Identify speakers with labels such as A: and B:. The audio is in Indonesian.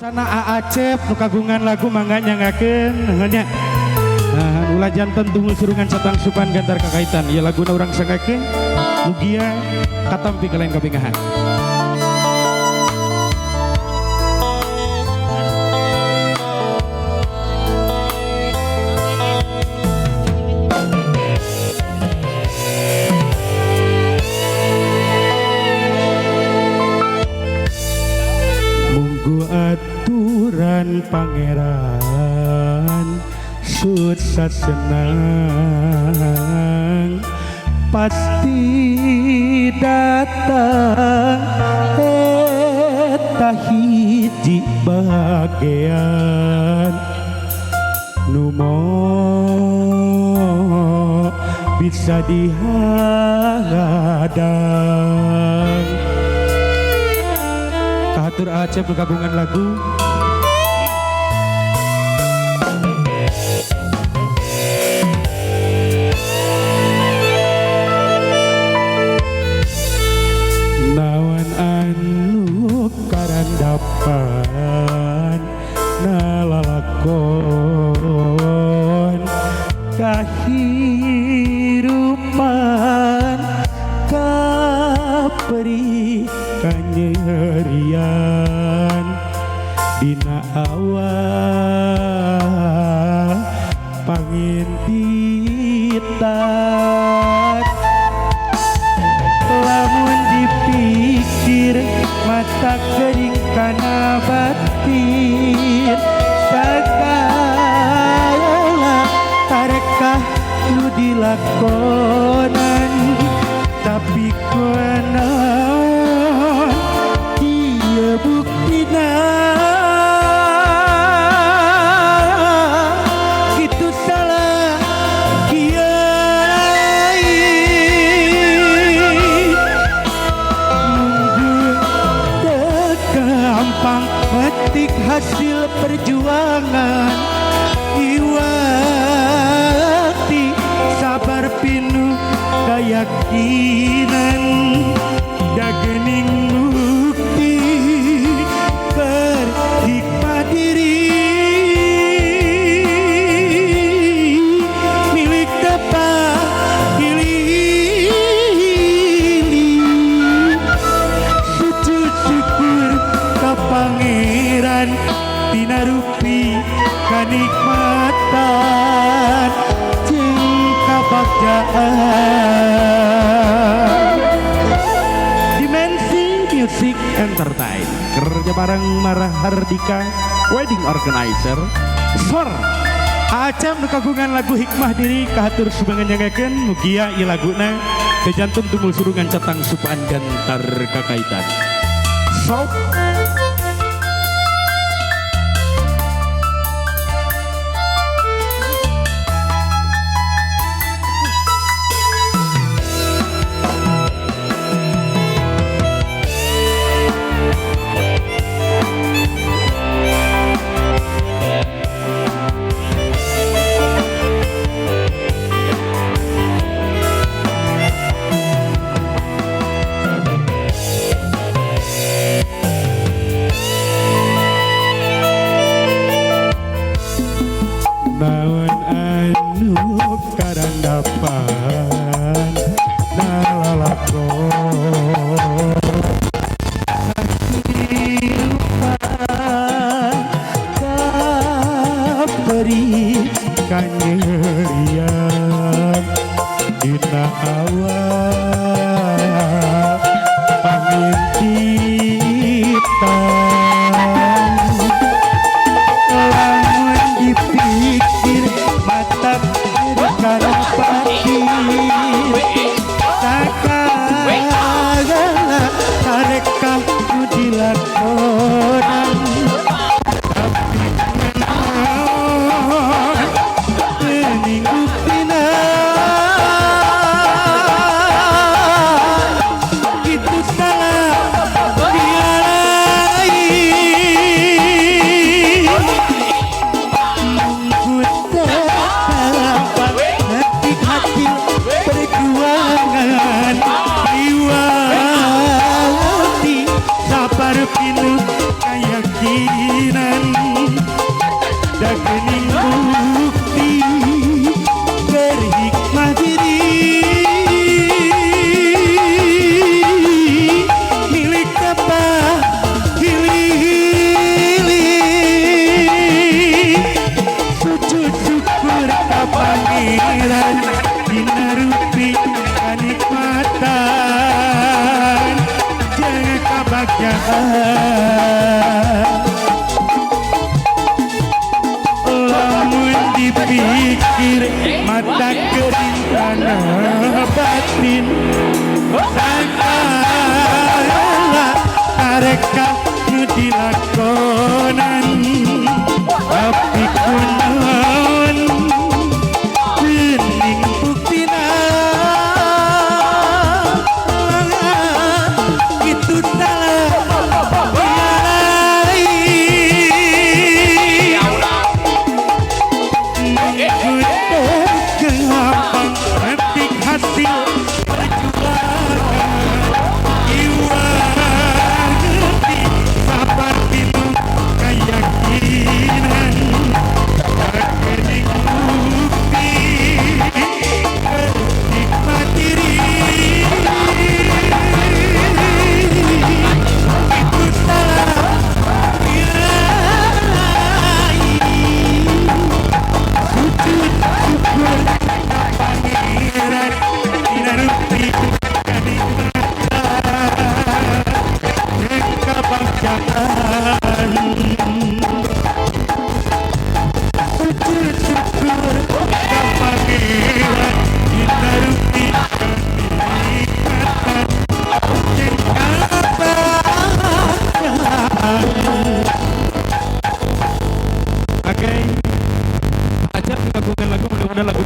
A: Sana Acep nu kagungan lagu mangga nyangakeun nya. Ulah janten tunggu surungan satang supan gantar kakaitan. Ya laguna urang sangakeun mugia katampi ka lain kapingahan. Aturan pangeran susah senang pasti datang eta hiji bagian numo bisa dihadang. Kahatur Acep bergabungan lagu nawan anu karandapan nalalakon kahirupan kaperi kanyerian dina awal pangintitan lamun dipikir mata kering kana batin sagala tarekah nu dilakonan tapi kuanaon ieu buktina kitu salah kiai teu gampang metik hasil perjuangan iwati sabar pinuh keyakinan dagening bukti keur hikmah diri milik tepat pilih sujud syukur ka pangeran tina rupi kanikmatan jeung kabagjaan. Dimensi Music Entertain kerja bareng Marah Hardika Wedding Organizer for Acem nu kagungan lagu hikmah diri kahatur subangan nyangakeun mugia ieu laguna tejantung tumul surungan catang supaan gantar kakaitan. So nawan anu karandapan nalalakon kahirupan kaperi kanyerian dina awal pangintitan lamun dipikir mata kana batin sakala tarekah nu dilakonan tapi naon keyakinan dagening bukti berhikmah diri milik apa hili-hili sujud syukur ka pangeran dinarupi kanikmatan jeung kebahagiaan lamun dipikir mata kerintana batin sangkala kareka nu dilakonan tapi kunaon bening buktina itu salah gampang metik hasil perjuangan jiwa ngerti sabar itu keyakinan kening bukti berhikmat diri itu salah sujud syukur pangeran dinarupi kanikmatan jeung kebahagiaan sujud syukur ka pangeran dinarupi kanikmatan jeung kebahagiaan. Oke, aja kita lagu mudah-mudahan lagu